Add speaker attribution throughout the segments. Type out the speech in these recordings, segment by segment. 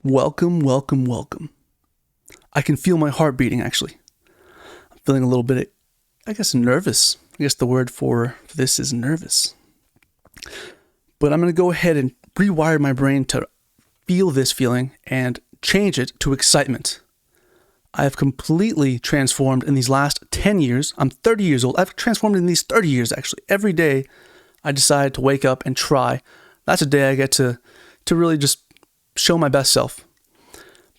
Speaker 1: Welcome, welcome, welcome. I can feel my heart beating, actually. I'm feeling a little bit, nervous. I guess the word for this is nervous. But I'm going to go ahead and rewire my brain to feel this feeling and change it to excitement. I have completely transformed in these last 10 years. I'm 30 years old. I've transformed in these 30 years, actually. Every day I decide to wake up and try. That's a day I get to really just show my best self.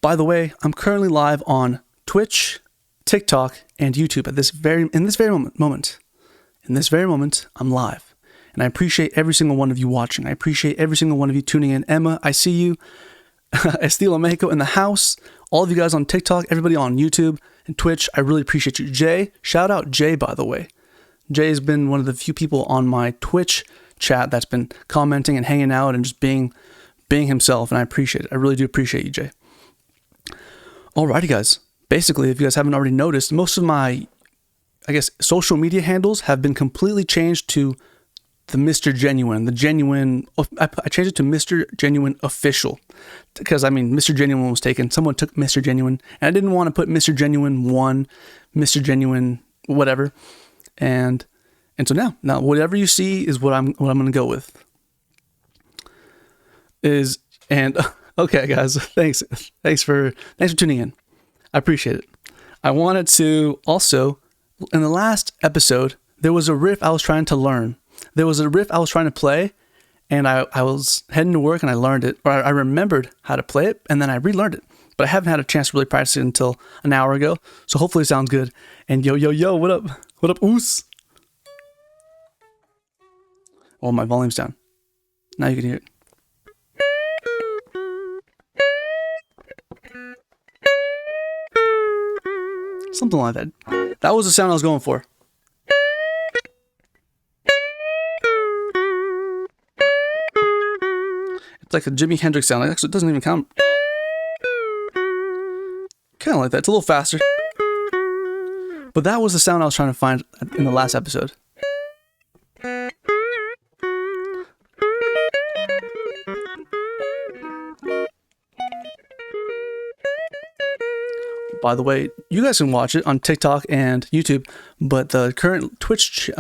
Speaker 1: By the way, I'm currently live on Twitch, TikTok, and YouTube in this very moment. In this very moment, I'm live. And I appreciate every single one of you watching. I appreciate every single one of you tuning in. Emma, I see you. Estilo Mexico in the house. All of you guys on TikTok, everybody on YouTube and Twitch, I really appreciate you. Jay, shout out Jay, by the way. Jay has been one of the few people on my Twitch chat that's been commenting and hanging out and just being himself, and I appreciate it. I really do appreciate you, Jay. Alrighty, guys. Basically, if you guys haven't already noticed, most of my, social media handles have been completely changed to the Mr. Genuine. I changed it to Mr. Genuine Official. Because, Mr. Genuine was taken. Someone took Mr. Genuine, and I didn't want to put Mr. Genuine 1, Mr. Genuine whatever. And so now whatever you see is what I'm going to go with. Okay, guys, thanks for tuning in. I appreciate it. I wanted to also, in the last episode, there was a riff I was trying to learn. There was a riff I was trying to play, and I was heading to work and I learned it, or I remembered how to play it, and then I relearned it. But I haven't had a chance to really practice it until an hour ago, so hopefully it sounds good. And yo, what up? What up, oos? Oh, my volume's down. Now you can hear it. Something like that. That was the sound I was going for. It's like a Jimi Hendrix sound. Actually, it doesn't even count. Kind of like that. It's a little faster. But that was the sound I was trying to find in the last episode. By the way, you guys can watch it on TikTok and YouTube, but the current Twitch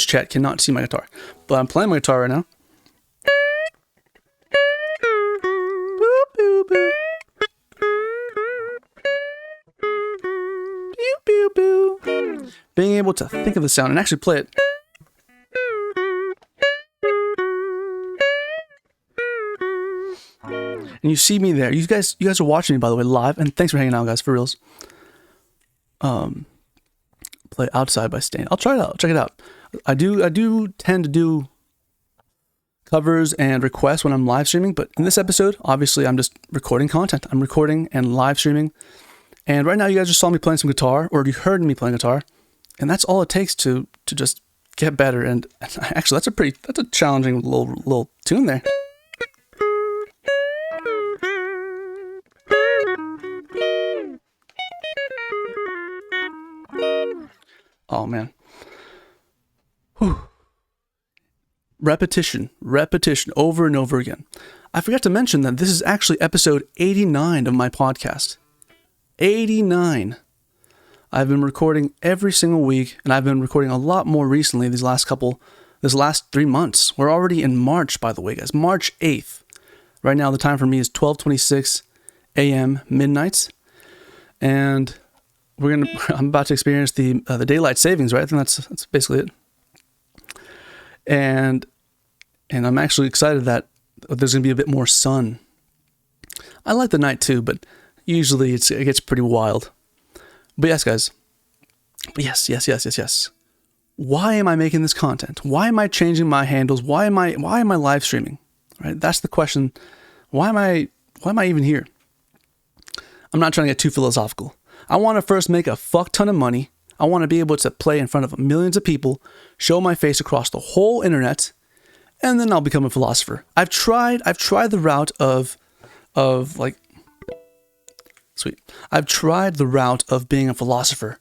Speaker 1: chat cannot see my guitar. But I'm playing my guitar right now. Boop, boop, boop. Pew, pew, pew. Being able to think of the sound and actually play it. And you see me there. You guys are watching me, by the way, live. And thanks for hanging out, guys, for reals. Play Outside by Stain. I'll try it out. Check it out. I do tend to do covers and requests when I'm live streaming. But in this episode, obviously, I'm just recording content. I'm recording and live streaming. And right now, you guys just saw me playing some guitar, or you heard me playing guitar. And that's all it takes to just get better. And actually, that's a challenging little tune there. Oh, man. Whew. Repetition, over and over again. I forgot to mention that this is actually episode 89 of my podcast. 89. I've been recording every single week, and I've been recording a lot more recently this last 3 months. We're already in March, by the way, guys. March 8th. Right now, the time for me is 12:26 a.m. midnight. And I'm about to experience the daylight savings, right? I think that's basically it. And I'm actually excited that there's going to be a bit more sun. I like the night too, but usually it gets pretty wild. But yes, guys. Yes. Why am I making this content? Why am I changing my handles? Why am I live streaming? Right? That's the question. Why am I even here? I'm not trying to get too philosophical. I want to first make a fuck ton of money. I want to be able to play in front of millions of people, show my face across the whole internet, and then I'll become a philosopher. I've tried the route of I've tried the route of being a philosopher.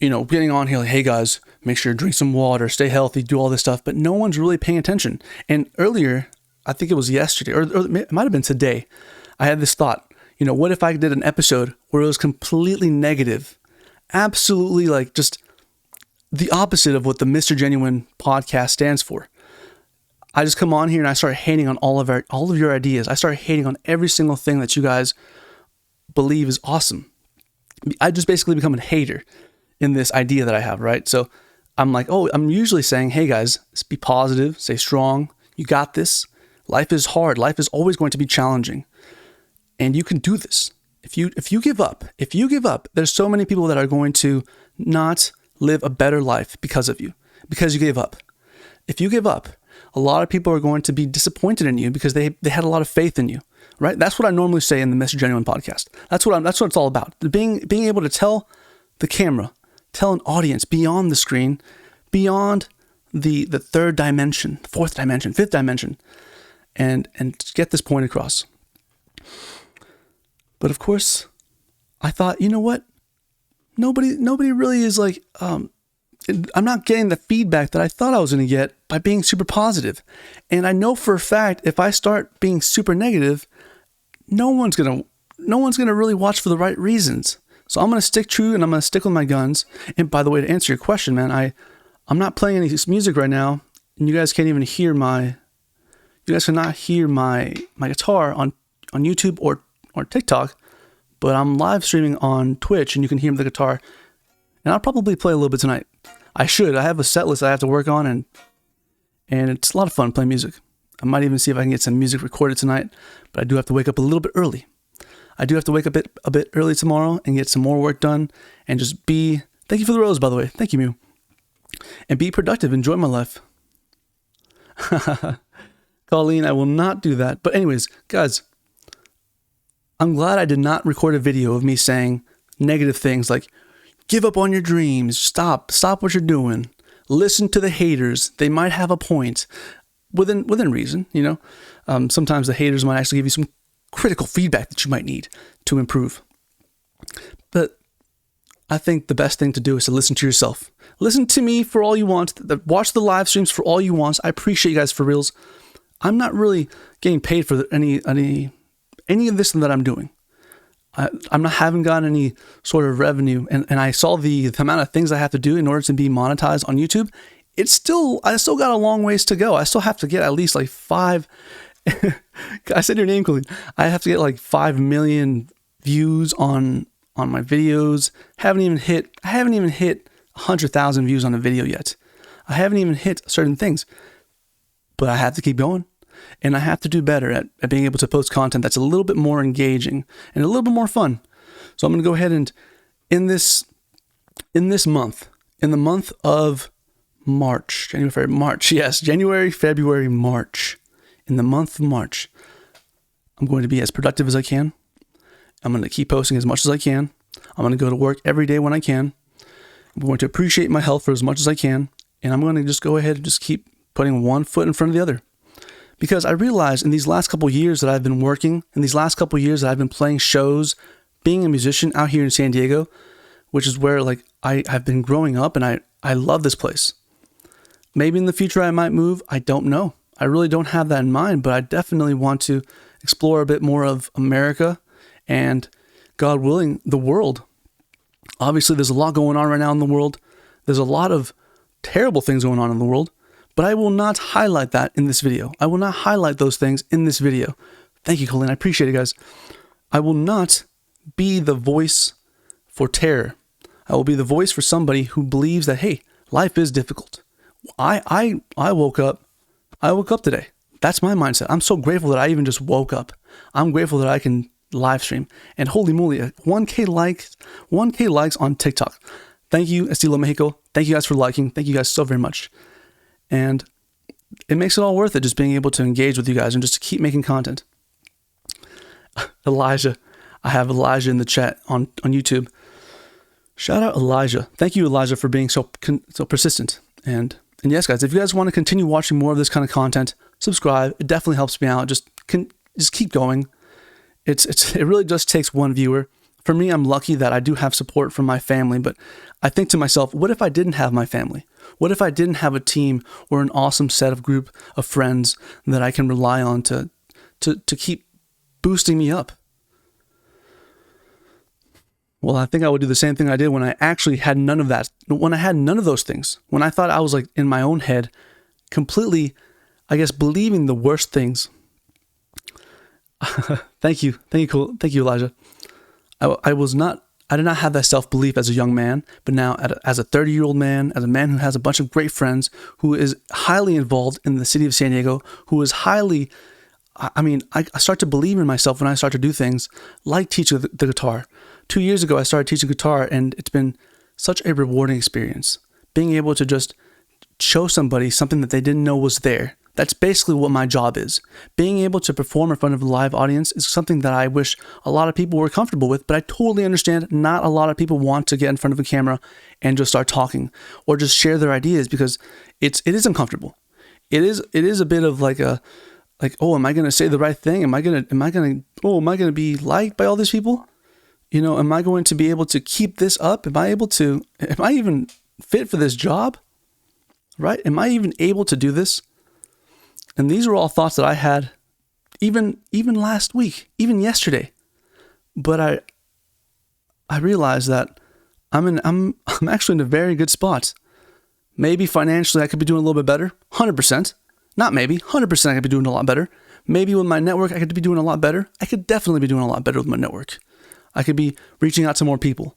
Speaker 1: Getting on here like, hey guys, make sure to drink some water, stay healthy, do all this stuff, but no one's really paying attention. And earlier, I think it was yesterday, or it might have been today, I had this thought, what if I did an episode where it was completely negative, absolutely like just the opposite of what the Mr. Genuine podcast stands for. I just come on here and I start hating on all of your ideas. I start hating on every single thing that you guys believe is awesome. I just basically become a hater in this idea that I have, right? So I'm like, I'm usually saying, hey guys, be positive, stay strong. You got this. Life is hard. Life is always going to be challenging. And you can do this. If you give up, there's so many people that are going to not live a better life because of you, because you gave up. If you give up, a lot of people are going to be disappointed in you because they had a lot of faith in you, right? That's what I normally say in the Mr. Genuine podcast. That's what it's all about. Being able to tell the camera, tell an audience beyond the screen, beyond the third dimension, fourth dimension, fifth dimension, and get this point across. But of course, I thought, you know what? Nobody really is like, I'm not getting the feedback that I thought I was going to get by being super positive. And I know for a fact, if I start being super negative, no one's going to really watch for the right reasons. So I'm going to stick true and I'm going to stick with my guns. And by the way, to answer your question, man, I'm not playing any music right now, and you guys can't even hear you guys cannot hear my guitar on YouTube or TikTok, but I'm live streaming on Twitch and you can hear the guitar, and I'll probably play a little bit tonight. I have a set list I have to work on, and it's a lot of fun playing music. I might even see if I can get some music recorded tonight, but I do have to wake up a little bit early. I do have to wake up a bit early tomorrow and get some more work done and just thank you for the rose, by the way. Thank you, Mew. And be productive. Enjoy my life. Colleen, I will not do that. But anyways, guys, I'm glad I did not record a video of me saying negative things like, give up on your dreams, stop what you're doing, listen to the haters, they might have a point, within reason, Sometimes the haters might actually give you some critical feedback that you might need to improve. But I think the best thing to do is to listen to yourself. Listen to me for all you want, watch the live streams for all you want. I appreciate you guys for reals. I'm not really getting paid for any of this that I'm doing. Haven't gotten any sort of revenue, and I saw the amount of things I have to do in order to be monetized on YouTube. I still got a long ways to go. I still have to get at least like 5. I said your name, Colleen. I have to get like 5 million views on my videos. I haven't even hit 100,000 views on a video yet. I haven't even hit certain things, but I have to keep going. And I have to do better at being able to post content that's a little bit more engaging and a little bit more fun. So I'm going to go ahead and in the month of March, January, February, March. In the month of March, I'm going to be as productive as I can. I'm going to keep posting as much as I can. I'm going to go to work every day when I can. I'm going to appreciate my health for as much as I can. And I'm going to just go ahead and just keep putting one foot in front of the other. Because I realized in these last couple of years that I've been working, in these last couple of years that I've been playing shows, being a musician out here in San Diego, which is where like I've been growing up, and I love this place. Maybe in the future I might move. I don't know. I really don't have that in mind, but I definitely want to explore a bit more of America and, God willing, the world. Obviously, there's a lot going on right now in the world. There's a lot of terrible things going on in the world. But I will not highlight that in this video. I will not highlight those things in this video. Thank you, Colleen. I appreciate it, guys. I will not be the voice for terror. I will be the voice for somebody who believes that, hey, life is difficult. I woke up. I woke up today. That's my mindset. I'm so grateful that I even just woke up. I'm grateful that I can live stream. And holy moly, 1K likes on TikTok. Thank you, Estilo Mexico. Thank you guys for liking. Thank you guys so very much. And it makes it all worth it, just being able to engage with you guys and just to keep making content. Elijah. I have Elijah in the chat on YouTube. Shout out Elijah. Thank you, Elijah, for being so persistent. And yes, guys, if you guys want to continue watching more of this kind of content, subscribe. It definitely helps me out. Just keep going. It really just takes one viewer. For me, I'm lucky that I do have support from my family, but I think to myself, what if I didn't have my family? What if I didn't have a team or an awesome set of group of friends that I can rely on to keep boosting me up. Well, I think I would do the same thing I did when I actually had none of that. When I had none of those things. When I thought I was like in my own head, completely, I guess, believing the worst things. Thank you, Elijah. I did not have that self-belief as a young man, but now as a 30-year-old man, as a man who has a bunch of great friends, who is highly involved in the city of San Diego, who is highly, I start to believe in myself when I start to do things like teaching the guitar. 2 years ago, I started teaching guitar, and it's been such a rewarding experience. Being able to just show somebody something that they didn't know was there. That's basically what my job is. Being able to perform in front of a live audience is something that I wish a lot of people were comfortable with, but I totally understand not a lot of people want to get in front of a camera and just start talking or just share their ideas because it is uncomfortable. It is a bit of like, oh, am I going to say the right thing? Am I going to be liked by all these people? You know, am I going to be able to keep this up? Am I even fit for this job? Right? Am I even able to do this? And these were all thoughts that I had even last week, even yesterday. But I realized that I'm actually in a very good spot. Maybe financially I could be doing a little bit better, 100%. Not maybe, 100% I could be doing a lot better. Maybe with my network I could be doing a lot better. I could definitely be doing a lot better with my network. I could be reaching out to more people.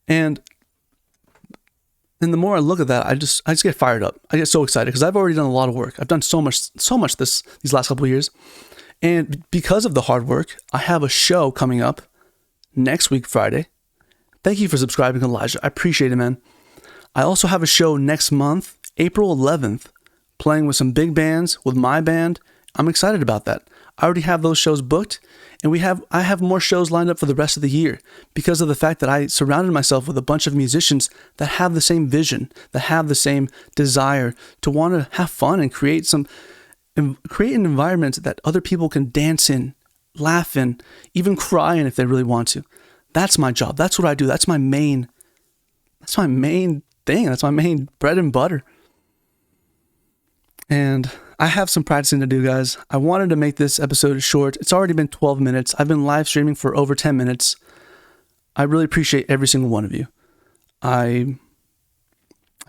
Speaker 1: And the more I look at that, I just get fired up. I get so excited because I've already done a lot of work. I've done so much these last couple of years. And because of the hard work, I have a show coming up next week, Friday. Thank you for subscribing, Elijah. I appreciate it, man. I also have a show next month, April 11th, playing with some big bands, with my band. I'm excited about that. I already have those shows booked, and I have more shows lined up for the rest of the year because of the fact that I surrounded myself with a bunch of musicians that have the same vision, that have the same desire to want to have fun and create an environment that other people can dance in, laugh in, even cry in if they really want to. That's my job. That's what I do. That's my main thing. That's my main bread and butter. And I have some practicing to do, guys. I wanted to make this episode short. It's already been 12 minutes. I've been live streaming for over 10 minutes. I really appreciate every single one of you. I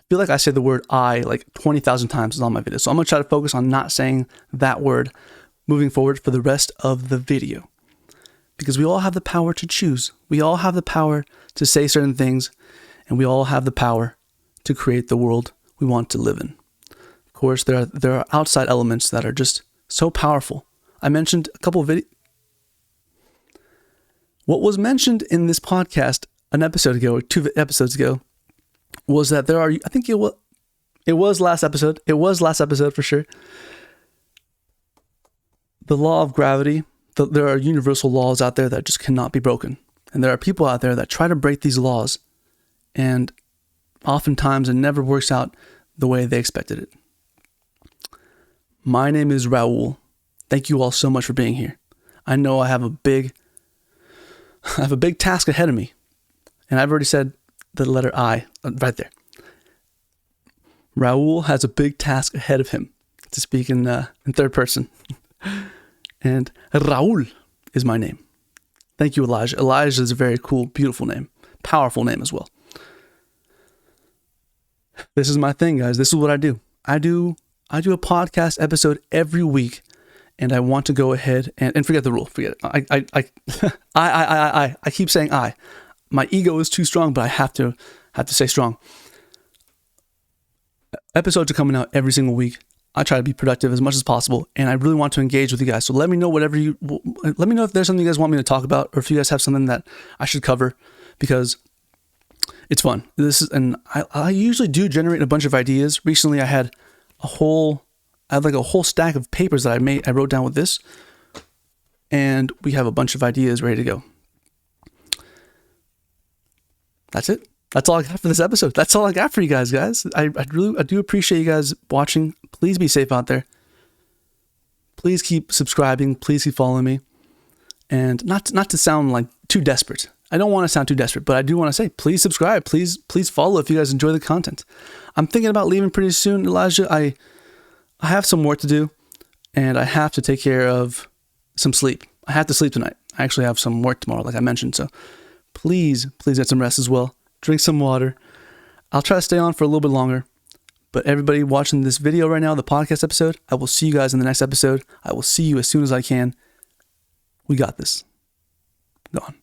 Speaker 1: feel like I say the word I like 20,000 times in all my videos. So I'm going to try to focus on not saying that word moving forward for the rest of the video. Because we all have the power to choose. We all have the power to say certain things. And we all have the power to create the world we want to live in. Of course, there are outside elements that are just so powerful. I mentioned a couple of videos. What was mentioned in this podcast an episode ago, or 2 episodes ago, was that there are, I think it was last episode. It was last episode for sure. The law of gravity, there are universal laws out there that just cannot be broken. And there are people out there that try to break these laws, and oftentimes it never works out the way they expected it. My name is Raul. Thank you all so much for being here. I know I have a big task ahead of me. And I've already said the letter I right there. Raul has a big task ahead of him, to speak in third person. And Raul is my name. Thank you, Elijah. Elijah is a very cool, beautiful name. Powerful name as well. This is my thing, guys. This is what I do. I do a podcast episode every week, and I want to go ahead and forget the rule. Forget it. I keep saying I. My ego is too strong, but I have to stay strong. Episodes are coming out every single week. I try to be productive as much as possible, and I really want to engage with you guys. So let me know let me know if there's something you guys want me to talk about, or if you guys have something that I should cover, because it's fun. I usually do generate a bunch of ideas. Recently, I had a whole stack of papers that I wrote down with this, and we have a bunch of ideas ready to go. That's it. That's all I got for this episode. That's all I got for you guys. I do appreciate you guys watching. Please be safe out there. Please keep subscribing. Please keep following me. And not to sound like too desperate. I don't want to sound too desperate, but I do want to say, please subscribe. Please follow if you guys enjoy the content. I'm thinking about leaving pretty soon, Elijah. I have some work to do, and I have to take care of some sleep. I have to sleep tonight. I actually have some work tomorrow, like I mentioned. So please get some rest as well. Drink some water. I'll try to stay on for a little bit longer. But everybody watching this video right now, the podcast episode, I will see you guys in the next episode. I will see you as soon as I can. We got this. Gone.